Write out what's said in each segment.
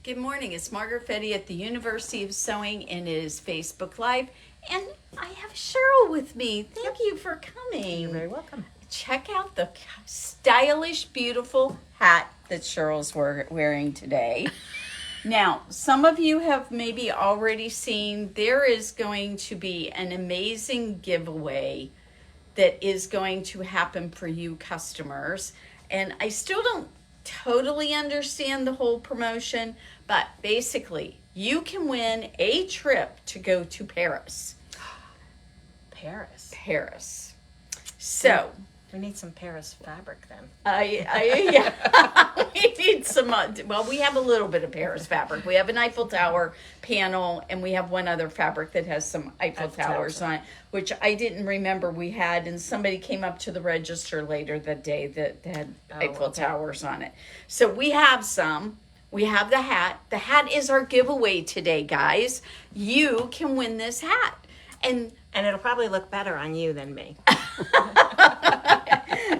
Good morning. It's Margaret Fetty at the University of Sewing, and it is Facebook Live. And I have Cheryl with me. Thank you for coming. You're very welcome. Check out the stylish, beautiful hat that Cheryl's wearing today. Now, some of you have maybe already seen there is going to be an amazing giveaway that is going to happen for you customers. And I still don't totally understand the whole promotion, but basically you can win a trip to go to Paris. Paris. So we need some Paris fabric then. Yeah. We need some, well, we have a little bit of Paris fabric. We have an Eiffel Tower panel, and we have one other fabric that has some Eiffel Towers on it, which I didn't remember we had, and somebody came up to the register later that day that had Eiffel Towers on it. So we have some. We have the hat. The hat is our giveaway today, guys. You can win this hat. And it'll probably look better on you than me.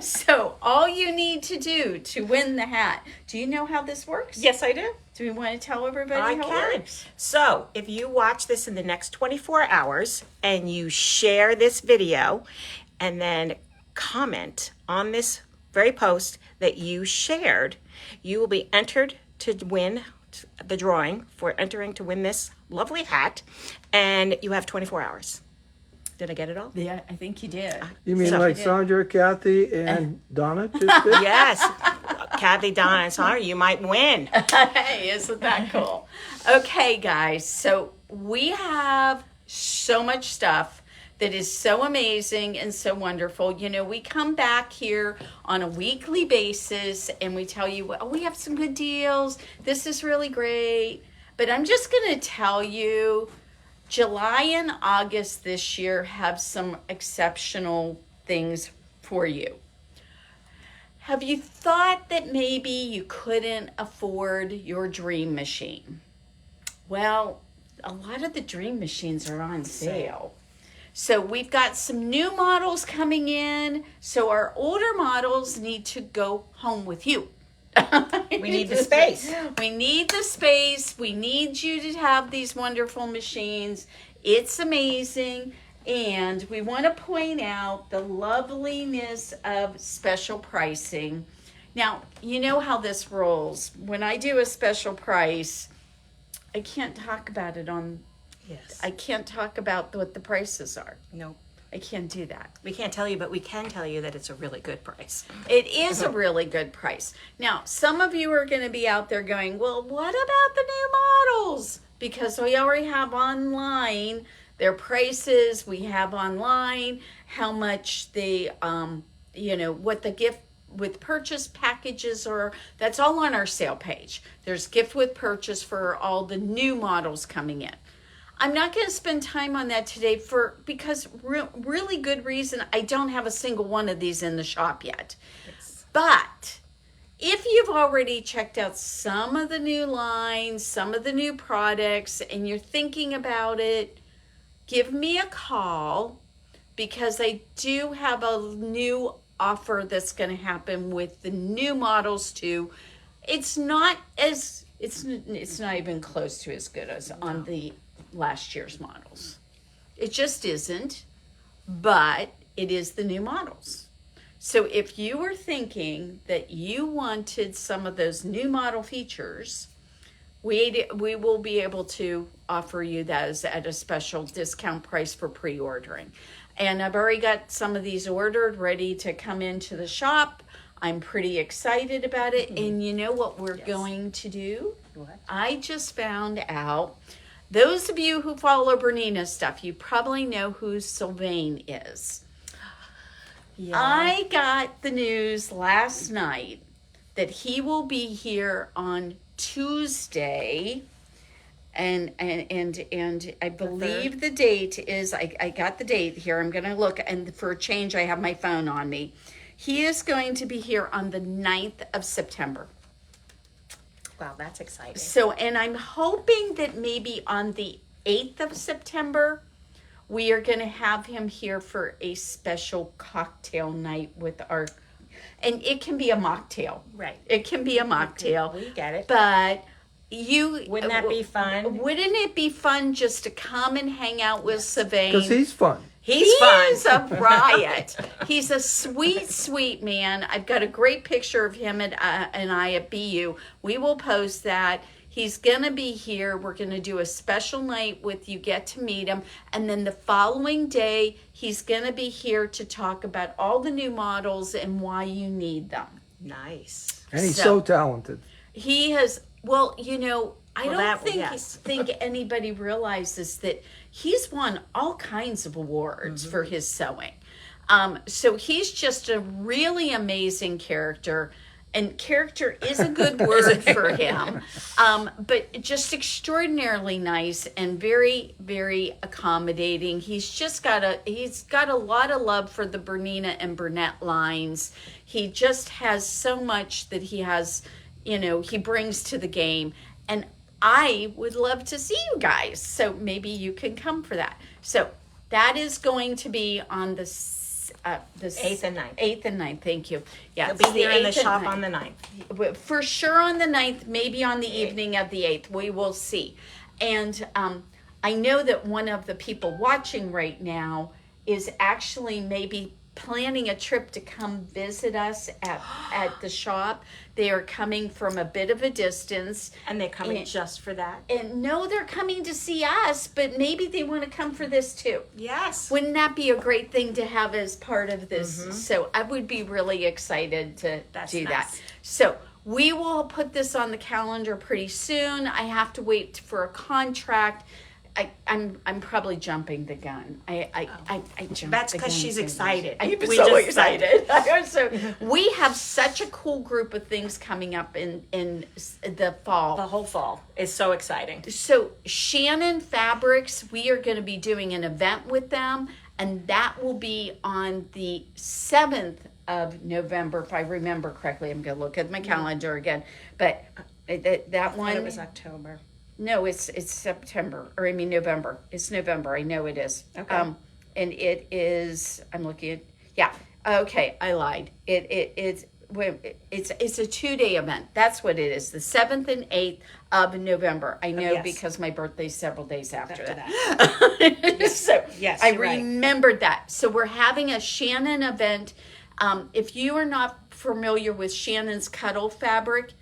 So all you need to do to win the hat, do you know how this works? Yes, I do. Do we want to tell everybody how it works? So if you watch this in the next 24 hours and you share this video and then comment on this very post that you shared, you will be entered to win the drawing for entering to win this lovely hat, and you have 24 hours. Did I get it all? Yeah, I think you did. You mean like Sandra, Kathy, and Donna just did? Yes. Kathy, Donna, and Sandra, you might win. Hey, isn't that cool? Okay, guys, so we have so much stuff that is so amazing and so wonderful. You know, we come back here on a weekly basis and we tell you, well, we have some good deals. This is really great. But I'm just going to tell you, July and August this year have some exceptional things for you. Have you thought that maybe you couldn't afford your dream machine? Well, a lot of the dream machines are on sale. So we've got some new models coming in. So our older models need to go home with you. We need the space. We need the space. We need you to have these wonderful machines. It's amazing. And we want to point out the loveliness of special pricing. Now, you know how this rolls. When I do a special price, I can't talk about it on... Yes. I can't talk about what the prices are. Nope. I can't do that. We can't tell you, but we can tell you that it's a really good price. It is a really good price. Now, some of you are going to be out there going, well, what about the new models? Because we already have online their prices. We have online how much they, what the gift with purchase packages are. That's all on our sale page. There's gift with purchase for all the new models coming in. I'm not going to spend time on that today because really good reason. I don't have a single one of these in the shop yet. Yes. But if you've already checked out some of the new lines, some of the new products, and you're thinking about it, give me a call because I do have a new offer that's going to happen with the new models too. It's not even close to as good as on the last year's models. It just isn't, but it is the new models. So if you were thinking that you wanted some of those new model features, we will be able to offer you those at a special discount price for pre-ordering. And I've already got some of these ordered, ready to come into the shop. I'm pretty excited about it. And you know what we're going to do? What? I just found out. Those of you who follow Bernina stuff, you probably know who Sylvain is. Yeah. I got the news last night that he will be here on Tuesday, and I believe the date is, I got the date here. I'm going to look, and for a change, I have my phone on me. He is going to be here on the 9th of September. Wow, that's exciting. So, and I'm hoping that maybe on the 8th of September, we are going to have him here for a special cocktail night with our, and it can be a mocktail. Right. It can be a mocktail. We get it. But Wouldn't that be fun? Wouldn't it be fun just to come and hang out with Sylvain? Because he's fun. He's fun. He's a riot. He's a sweet, sweet man. I've got a great picture of him and I at BU. We will post that. He's going to be here. We're going to do a special night with you, get to meet him. And then the following day, he's going to be here to talk about all the new models and why you need them. Nice. And he's so talented. He has, well, I Well, don't yes. think anybody realizes that he's won all kinds of awards for his sewing. So he's just a really amazing character. And character is a good word for him, but just extraordinarily nice and very, very accommodating. He's got a lot of love for the Bernina and Burnett lines. He just has so much that he has, he brings to the game. And I would love to see you guys, so maybe you can come for that. So that is going to be on the 8th and 9th. 8th and 9th, thank you. Yeah, He'll be here in the shop on the 9th. For sure on the 9th, maybe on the evening of the 8th. We will see. And I know that one of the people watching right now is actually maybe planning a trip to come visit us at the shop. They are coming from a bit of a distance. And they're coming just for that? And no, they're coming to see us, but maybe they want to come for this too. Yes. Wouldn't that be a great thing to have as part of this? So I would be really excited to do that. Nice. So we will put this on the calendar pretty soon. I have to wait for a contract. I'm probably jumping the gun. I jumped. That's the because gun she's so excited. much. I'm We so just excited. So we have such a cool group of things coming up in the fall. The whole fall is so exciting. So Shannon Fabrics, we are going to be doing an event with them, and that will be on the 7th of November, if I remember correctly. I'm going to look at my calendar again, but that one. It was October. No, it's September, or I mean November. It's November. I know it is. Okay. And it is. I'm looking at. Yeah. Okay, I lied. It's a 2-day event. That's what it is. The 7th and 8th of November. I know yes. because my birthday's several days after that. So Yes, I you're right. remembered that. So we're having a Shannon event. If you are not familiar with Shannon's Cuddle fabric,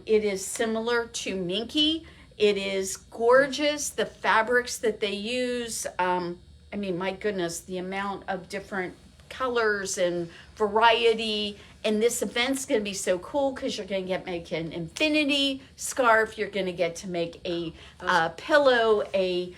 it is similar to Minky. It is gorgeous. The fabrics that they use, I mean, my goodness, the amount of different colors and variety. And this event's going to be so cool because you're going to make an infinity scarf. You're going to get to make a pillow, a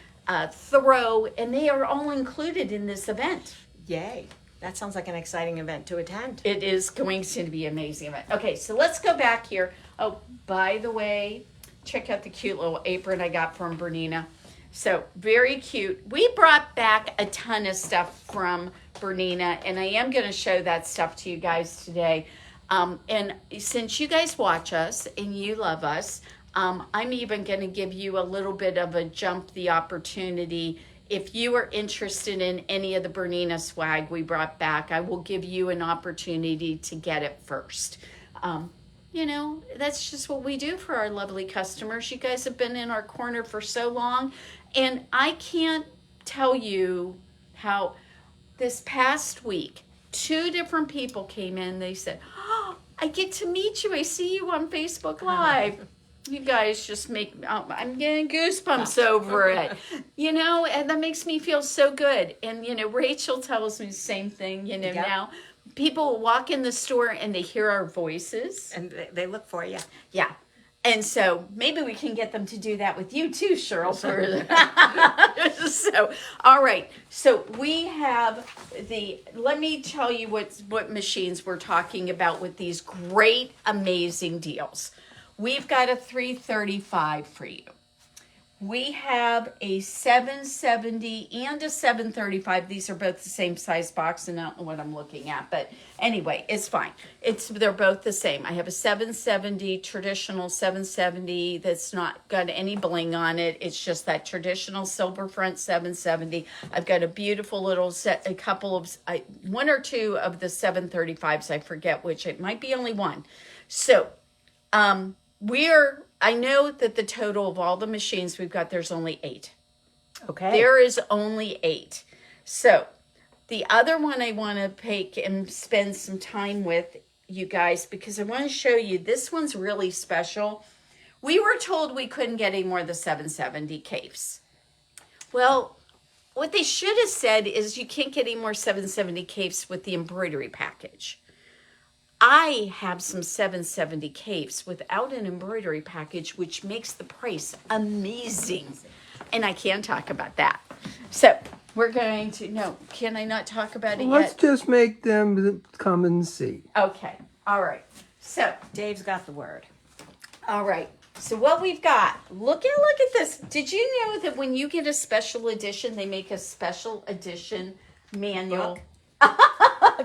throw, and they are all included in this event. Yay. That sounds like an exciting event to attend. It is going to be an amazing event. Okay, so let's go back here. Oh, by the way, check out the cute little apron I got from Bernina. So very cute. We brought back a ton of stuff from Bernina, and I am going to show that stuff to you guys today. And since you guys watch us and you love us, I'm even going to give you a little bit of a jump the opportunity. If you are interested in any of the Bernina swag we brought back, I will give you an opportunity to get it first. That's just what we do for our lovely customers. You guys have been in our corner for so long. And I can't tell you how this past week, 2 different people came in. They said, "Oh, I get to meet you. I see you on Facebook Live." You guys just I'm getting goosebumps over it, and that makes me feel so good. And, Rachel tells me the same thing, Yep. now. People walk in the store and they hear our voices. And they look for you. Yeah. And so maybe we can get them to do that with you too, Cheryl. So, all right. So we have let me tell you what machines we're talking about with these great, amazing deals. We've got a 335 for you. We have a 770 and a 735. These are both the same size box, and I don't know what I'm looking at, but anyway, it's fine. They're both the same. I have a 770, traditional 770 that's not got any bling on it. It's just that traditional silver front 770. I've got a beautiful little set, a couple of, 1 or 2 of the 735s. I forget which. It might be only one. So, we're I know that the total of all the machines we've got, there's only 8. Okay. There is only 8. So the other one I want to take and spend some time with you guys, because I want to show you, this one's really special. We were told we couldn't get any more of the 770 capes. Well, what they should have said is you can't get any more 770 capes with the embroidery package. I have some 770 capes without an embroidery package, which makes the price amazing. And I can talk about that. So we're going to, no, can I not talk about it Let's yet? just make them come and see. Okay. All right. So, Dave's got the word. all right. So what we've got, look at this. Did you know that when you get a special edition, they make a special edition manual? Book.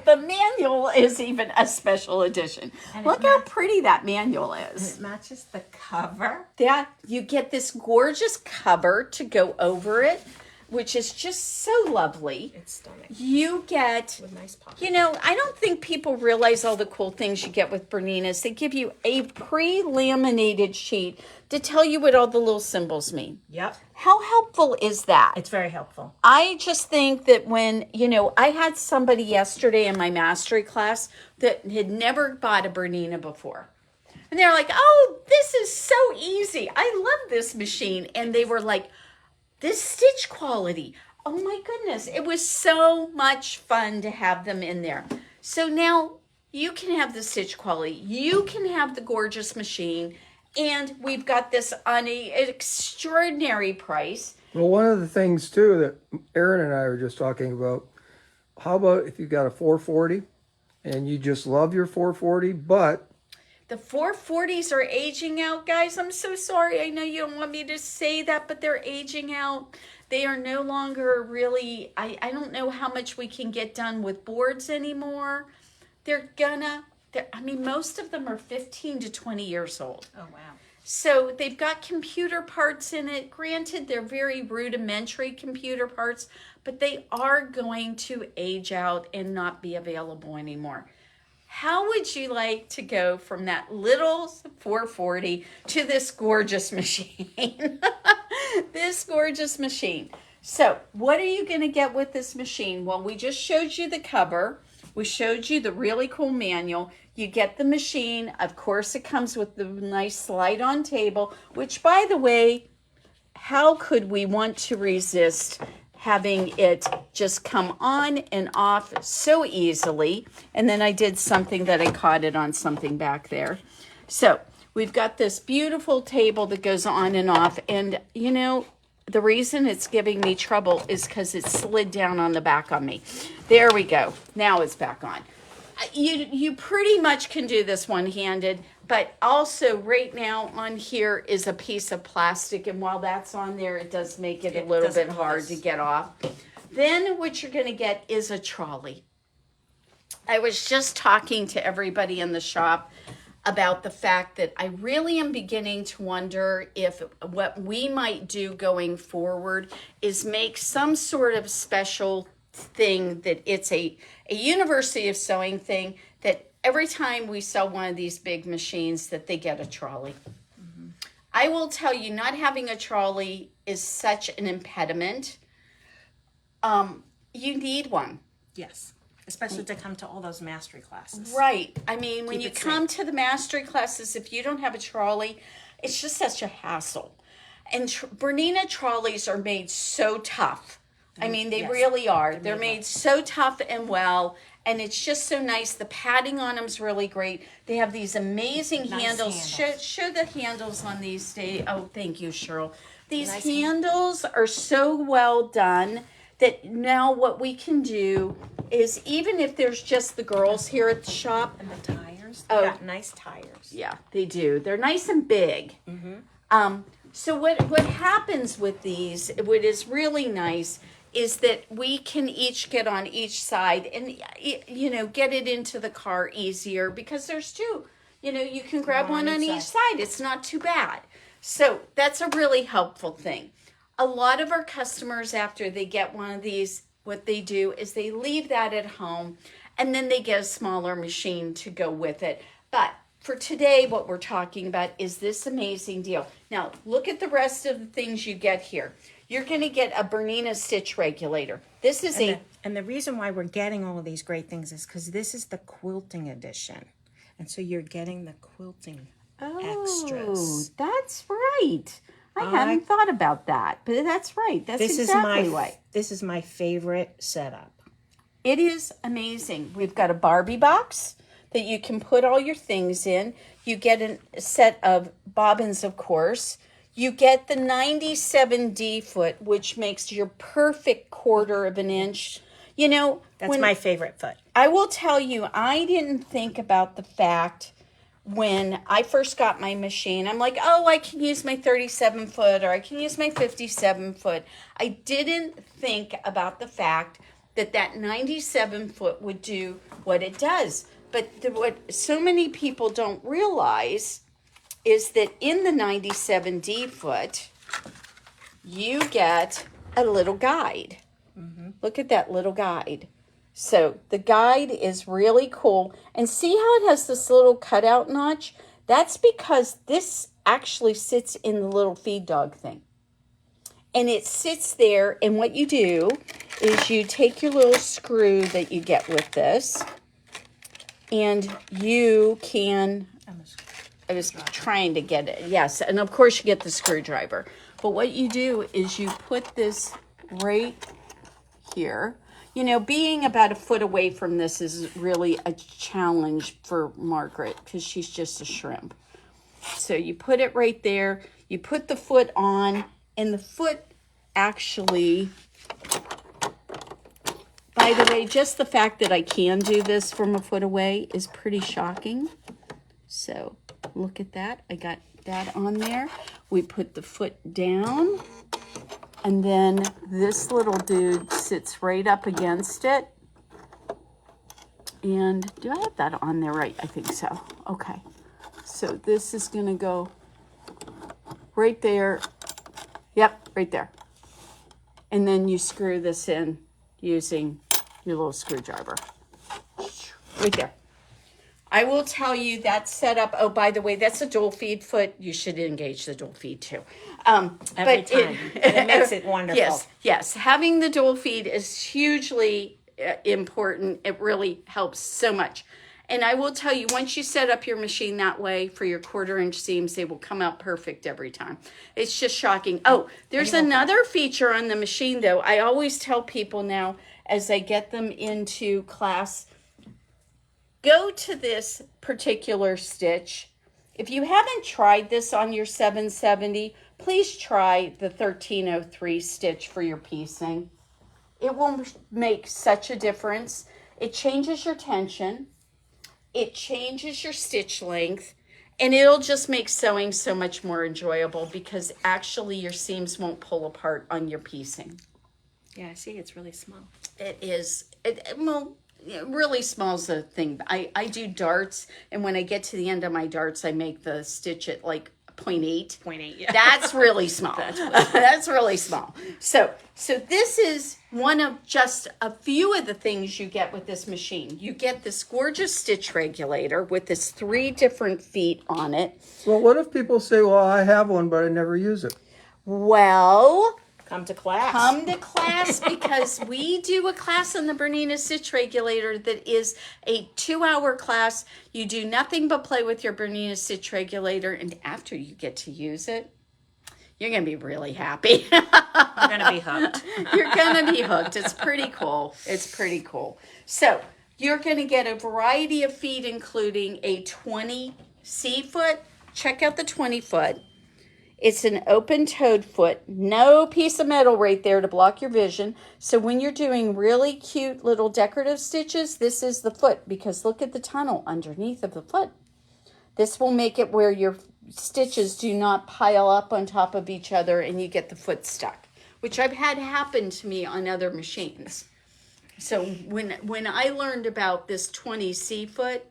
The manual is even a special edition. And Look it how pretty that manual And is. it matches the cover. Yeah, you get this gorgeous cover to go over it, which is just so lovely. It's stunning. You get, With nice pockets. you know, I don't think people realize all the cool things you get with Bernina's. They give you a pre-laminated sheet to tell you what all the little symbols mean. Yep. How helpful is that? It's very helpful. I just think that when, you know, I had somebody yesterday in my mastery class that had never bought a Bernina before. And they're like, oh, this is so easy. I love this machine. And they were like, this stitch quality. Oh my goodness. It was so much fun to have them in there. So now you can have the stitch quality. You can have the gorgeous machine. And we've got this on an extraordinary price. Well, one of the things too that Erin and I were just talking about, how about if you got a 440 and you just love your 440, but The 440s are aging out, guys. I'm so sorry. I know you don't want me to say that, but they're aging out. They are no longer really, I don't know how much we can get done with boards anymore. Most of them are 15 to 20 years old. Oh, wow. So they've got computer parts in it. Granted, they're very rudimentary computer parts, but they are going to age out and not be available anymore. How would you like to go from that little 440 to this gorgeous machine? This gorgeous machine. So what are you going to get with this machine? Well, we just showed you the cover. We showed you the really cool manual. You get the machine. Of course, it comes with the nice slide-on table, which, by the way, how could we want to resist having it just come on and off so easily? And then I did something that I caught it on something back there. So we've got this beautiful table that goes on and off. And, you know, the reason it's giving me trouble is because it slid down on the back on me. There we go. Now it's back on. You pretty much can do this one-handed, but also right now on here is a piece of plastic, and while that's on there, it does make it a little bit hard to get off. Then what you're going to get is a trolley. I was just talking to everybody in the shop about the fact that I really am beginning to wonder if what we might do going forward is make some sort of special thing that it's a University of Sewing thing, that every time we sell one of these big machines that they get a trolley. Mm-hmm. I will tell you, not having a trolley is such an impediment. You need one. Yes. Especially to come to all those mastery classes. Right. I mean, when you it come to the mastery classes, if you don't have a trolley, it's just such a hassle. And Bernina trolleys are made so tough. I mean, they Yes. really are. They're made so tough and well, and it's just so nice. The padding on them's really great. They have these amazing Nice handles. handles. Show the handles on these. Oh, thank you, Cheryl. These Nice handles are so well done that now what we can do is, even if there's just the girls here at the shop. And the tires. Oh. They got nice tires. Yeah, they do. They're nice and big. So what happens with these, what is really nice, is that we can each get on each side and, you know, get it into the car easier, because there's two. You know, you can grab one on each side. It's not too bad. So that's a really helpful thing. A lot of our customers, after they get one of these, what they do is they leave that at home, and then they get a smaller machine to go with it. But for today, what we're talking about is this amazing deal. Now, look at the rest of the things you get here. You're going to get a Bernina stitch regulator. This is And the reason why we're getting all of these great things is because this is the quilting edition. And so you're getting the quilting extras. That's right. I hadn't thought about that, but that's right. That's exactly right. This is my favorite setup. It is amazing. We've got a Barbie box that you can put all your things in. You get a set of bobbins, of course. You get the 97D foot, which makes your perfect 1/4 of an inch. You know, That's my favorite foot. I will tell you, I didn't think about the fact when I first got my machine. I'm like, oh, I can use my 37 foot or I can use my 57 foot. I didn't think about the fact that that 97 foot would do what it does. But what so many people don't realize is that in the 97D foot, you get a little guide. Look at that little guide. So the guide is really cool. And see how it has this little cutout notch? That's because this actually sits in the little feed dog thing. And it sits there, and what you do is you take your little screw that you get with this, and you can, I was trying to get it, yes, and of course you get the screwdriver. But what you do is you put this right here. You know, being about a foot away from this is really a challenge for Margaret because she's just a shrimp. So you put it right there, you put the foot on, and the foot actually, by the way, just the fact that I can do this from a foot away is pretty shocking. So look at that. I got that on there. We put the foot down, and then this little dude sits right up against it. And do I have that on there right? I think so. Okay. So this is going to go right there. Yep, right there. And then you screw this in using your little screwdriver. Right there. I will tell you that setup. Oh, by the way, that's a dual feed foot. You should engage the dual feed too. Every time. It makes it wonderful. Yes. Having the dual feed is hugely important. It really helps so much. And I will tell you, once you set up your machine that way for your 1/4 inch seams, they will come out perfect every time. It's just shocking. Oh, there's another feature on the machine, though. I always tell people now as I get them into class, go to this particular stitch. If you haven't tried this on your 770, please try the 1303 stitch for your piecing. It will make such a difference. It changes your tension. It changes your stitch length, and it'll just make sewing so much more enjoyable because actually your seams won't pull apart on your piecing. Yeah, I see. It's really small. It is. Well, really small is a thing. I do darts, and when I get to the end of my darts, I make the stitch at like 0.8. 0.8, yeah. That's really small. That's really small. So this is one of just a few of the things you get with this machine. You get this gorgeous stitch regulator with this 3 different feet on it. Well, what if people say, well, I have one, but I never use it? Well, Come to class. come to class because we do a class on the Bernina stitch regulator that is a 2-hour class. You do nothing but play with your Bernina stitch regulator, and after you get to use it, you're going to be really happy. You're going to be hooked. You're going to be hooked. It's pretty cool. It's pretty cool. So you're going to get a variety of feet, including a 20C foot. Check out the 20 foot. It's an open-toed foot, no piece of metal right there to block your vision. So when you're doing really cute little decorative stitches, this is the foot because look at the tunnel underneath of the foot. This will make it where your stitches do not pile up on top of each other and you get the foot stuck, which I've had happen to me on other machines. So when I learned about this 20C foot,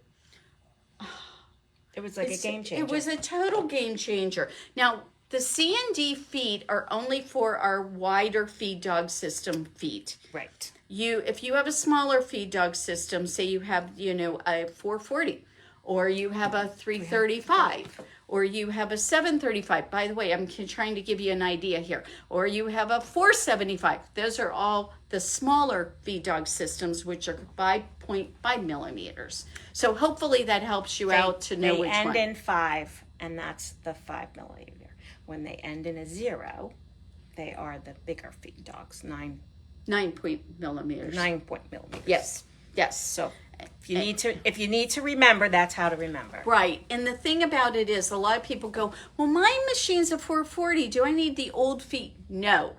It was like a game changer. it was a total game changer. Now, the C and D feet are only for our wider feed dog system feet. Right. If you have a smaller feed dog system, say you have, a 440 or you have a 335, or you have a 735. By the way, I'm trying to give you an idea here. Or you have a 475. Those are all the smaller feed dog systems, which are 5.5 millimeters. So hopefully that helps you out to know which one. They end in 5, and that's the 5 millimeter. When they end in a 0, they are the bigger feed dogs, 9 millimeters. 9 millimeters. Yes. Yes. So if you need to remember, that's how to remember. Right. And the thing about it is, a lot of people go, well, my machine's a 440. Do I need the old feet? No.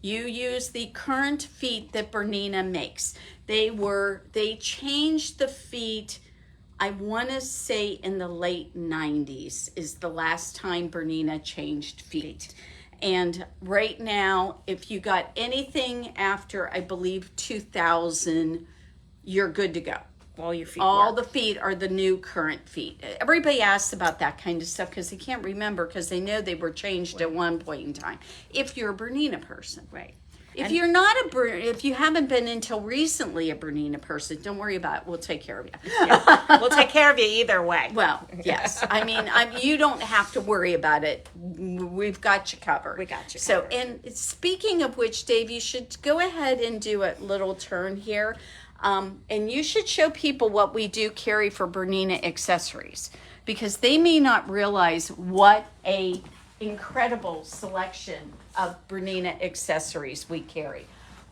You use the current feet that Bernina makes. They changed the feet, I want to say in the late 90s is the last time Bernina changed feet. And right now, if you got anything after, I believe, 2000, you're good to go. All your feet All work. the feet are the new current feet. Everybody asks about that kind of stuff because they can't remember because they know they were changed at one point in time. If you're a Bernina person. Right. If you're not if you haven't been until recently a Bernina person, don't worry about it. We'll take care of you. Yeah. We'll take care of you either way. Well, yes. I mean, you don't have to worry about it. We've got you covered. We got you So, covered. and speaking of which, Dave, you should go ahead and do a little turn here. And you should show people what we do carry for Bernina accessories, because they may not realize what a incredible selection of Bernina accessories we carry.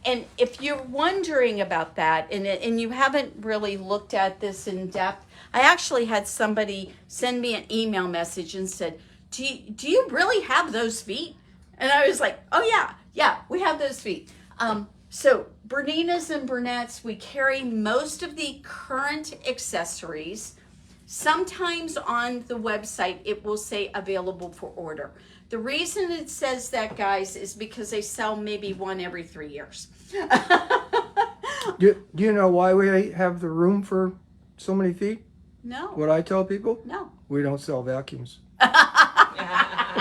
And if you're wondering about that, and you haven't really looked at this in depth, I actually had somebody send me an email message and said, do you really have those feet? And I was like, oh yeah, we have those feet. So Berninas and Bernettes, we carry most of the current accessories. Sometimes on the website, it will say available for order. The reason it says that, guys, is because they sell maybe one every 3 years. Do you know why we have the room for so many feet? No. What I tell people? No. We don't sell vacuums. I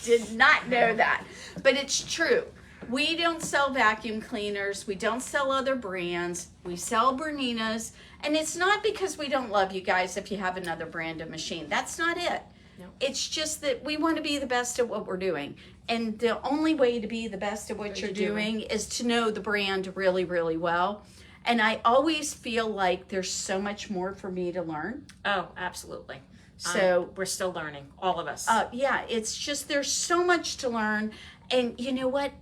did not know that. But it's true. We don't sell vacuum cleaners. We don't sell other brands. We sell Berninas. And it's not because we don't love you guys if you have another brand of machine. That's not it. No. It's just that we want to be the best at what we're doing. And the only way to be the best at what you're doing is to know the brand really, really well. And I always feel like there's so much more for me to learn. Oh, absolutely. So we're still learning, all of us. Yeah, it's just there's so much to learn. And you know what?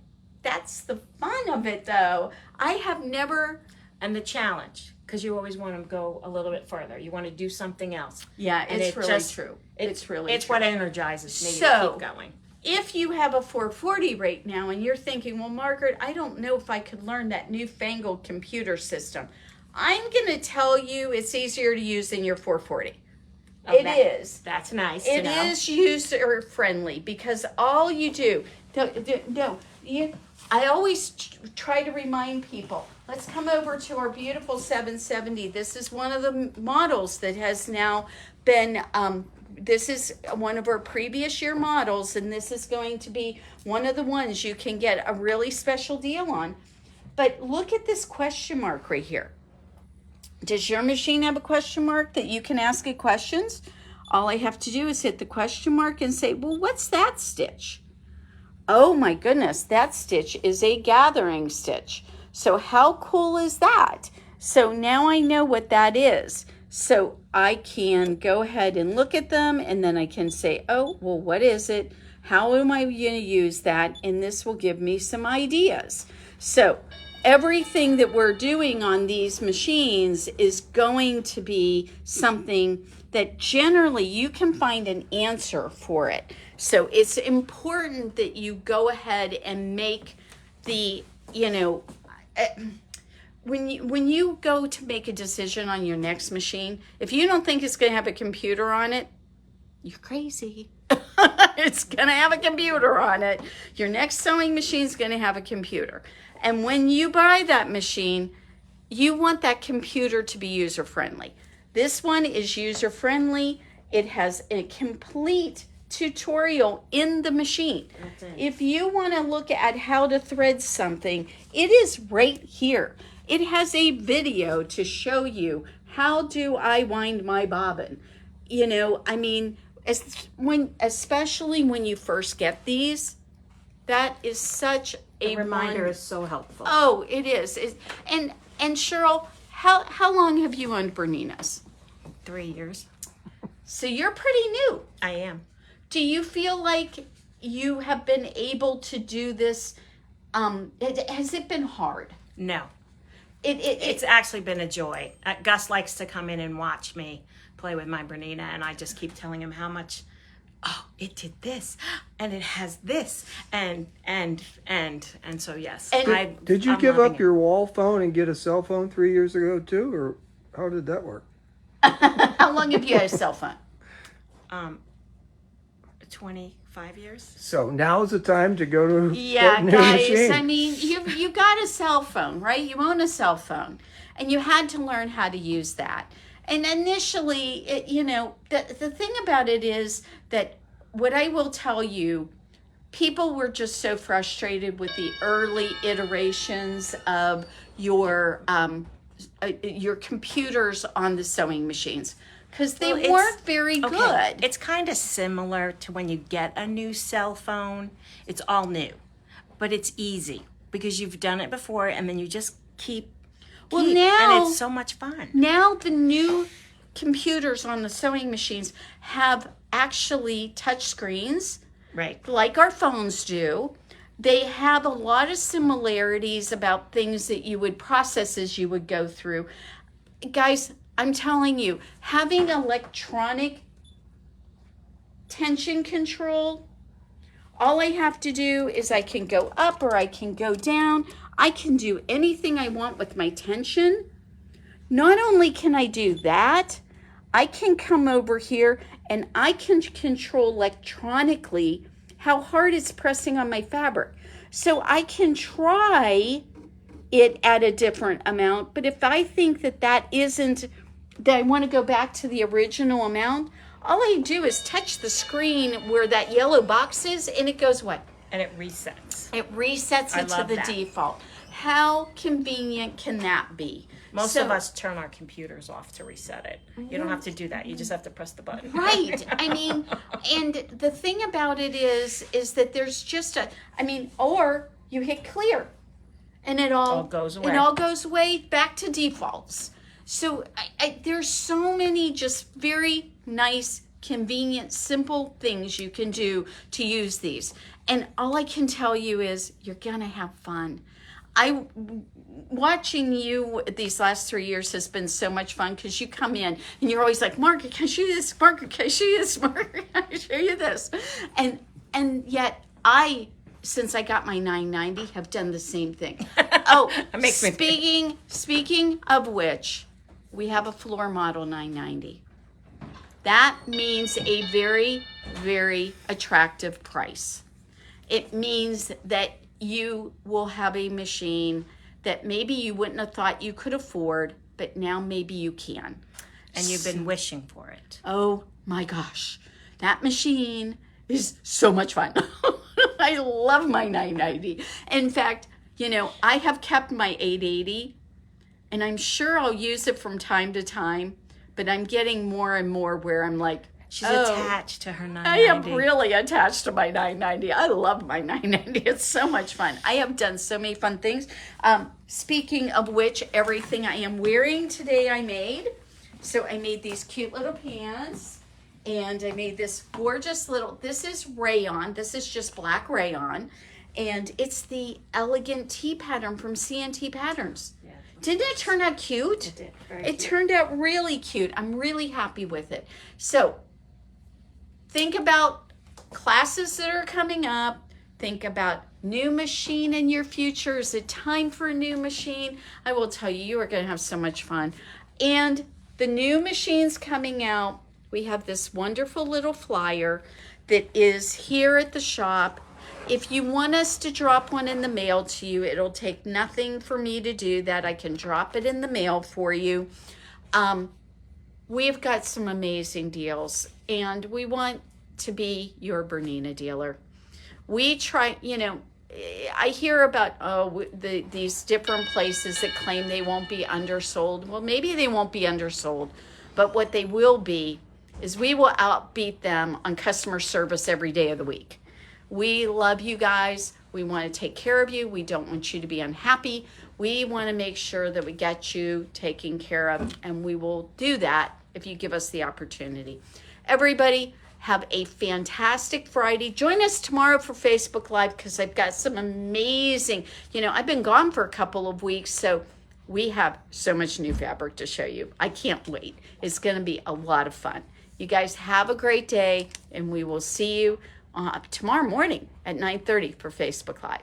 That's the fun of it, though. I have never... And the challenge, because you always want to go a little bit further. You want to do something else. Yeah, And it's it really just- true. It's really It's true. what energizes me So- to keep going. If you have a 440 right now and you're thinking, well, Margaret, I don't know if I could learn that newfangled computer system. I'm going to tell you it's easier to use than your 440. Oh, It is. That's nice It to know. is user friendly because all you do, I always try to remind people, let's come over to our beautiful 770. This is one of the models that has now been, this is one of our previous year models, and this is going to be one of the ones you can get a really special deal on. But look at this question mark right here. Does your machine have a question mark that you can ask it questions? All I have to do is hit the question mark and say, well, what's that stitch? Oh my goodness, that stitch is a gathering stitch. So how cool is that? So now I know what that is. So I can go ahead and look at them, and then I can say, oh, well, what is it? How am I going to use that? And this will give me some ideas. So everything that we're doing on these machines is going to be something that generally you can find an answer for it. So it's important that you go ahead and make the, when you go to make a decision on your next machine, if you don't think it's going to have a computer on it, you're crazy. It's going to have a computer on it. Your next sewing machine is going to have a computer. And when you buy that machine, you want that computer to be user-friendly. This one is user-friendly. It has a complete tutorial in the machine. If you want to look at how to thread something, it is right here. It has a video to show you how do I wind my bobbin? You know, I mean, especially when you first get these, that is such a Reminder is so helpful. Oh, it is. And Cheryl, how long have you owned Berninas? 3 years. So you're pretty new. I am. Do you feel like you have been able to do this? Has it been hard? No. It's It's actually been a joy. Gus likes to come in and watch me play with my Bernina, and I just keep telling him how much, oh, it did this, and it has this, and so yes. And Did you I'm give loving up your wall phone and get a cell phone 3 years ago too, or how did that work? how long have you had a cell phone? 25 years. So now's the time to go to Yeah, that new guys. machine. I mean, you got a cell phone, right? You own a cell phone, and you had to learn how to use that. And initially, the thing about it is that what I will tell you, people were just so frustrated with the early iterations of your computers on the sewing machines because they Well, weren't very good. It's kind of similar to when you get a new cell phone. It's all new, but it's easy because you've done it before, and then you just keep. Well, and now it's so much fun. Now the new computers on the sewing machines have actually touch screens Right. like our phones do. They have a lot of similarities about things that processes you would go through. Guys, I'm telling you, having electronic tension control, all I have to do is I can go up or I can go down. I can do anything I want with my tension. Not only can I do that, I can come over here and I can control electronically how hard it's pressing on my fabric. So I can try it at a different amount, but if I think that I want to go back to the original amount, all I do is touch the screen where that yellow box is and it goes what? And it resets. It resets it to love the that. default. How convenient can that be? Most of us turn our computers off to reset it. You don't have to do that. You just have to press the button. Right. I mean, and the thing about it is that there's just or you hit clear and it all goes away. It all goes away back to defaults. So there's so many just very nice, convenient, simple things you can do to use these. And all I can tell you is you're going to have fun. Watching you these last 3 years has been so much fun because you come in and you're always like, Margaret, can I show you this? Margaret, can I show you this? Margaret, can I show you this? And yet since I got my 990, have done the same thing. Oh, That makes me speaking of which, we have a floor model 990. That means a very, very attractive price. It means that you will have a machine that maybe you wouldn't have thought you could afford, but now maybe you can. And you've been wishing for it. Oh my gosh, that machine is so much fun. I love my 990. In fact, I have kept my 880, and I'm sure I'll use it from time to time, but I'm getting more and more where I'm like, She's attached to her 990. I am really attached to my 990. I love my 990. It's so much fun. I have done so many fun things. Speaking of which, everything I am wearing today I made. So I made these cute little pants. And I made this gorgeous this is rayon. This is just black rayon. And it's the elegant T pattern from C&T Patterns. Yeah. Didn't it turn out cute? It did. Very It cute. turned out really cute. I'm really happy with it. So think about classes that are coming up. Think about new machine in your future. Is it time for a new machine? I will tell you, you are going to have so much fun. And the new machines coming out, we have this wonderful little flyer that is here at the shop. If you want us to drop one in the mail to you, it'll take nothing for me to do that. I can drop it in the mail for you. We've got some amazing deals, and we want to be your Bernina dealer. We try, I hear about these different places that claim they won't be undersold. Well, maybe they won't be undersold, but what they will be is we will outbeat them on customer service every day of the week. We love you guys. We want to take care of you. We don't want you to be unhappy. We want to make sure that we get you taken care of, and we will do that if you give us the opportunity. Everybody, have a fantastic Friday. Join us tomorrow for Facebook Live because I've got some amazing, I've been gone for a couple of weeks, so we have so much new fabric to show you. I can't wait. It's going to be a lot of fun. You guys have a great day, and we will see you tomorrow morning at 9:30 for Facebook Live.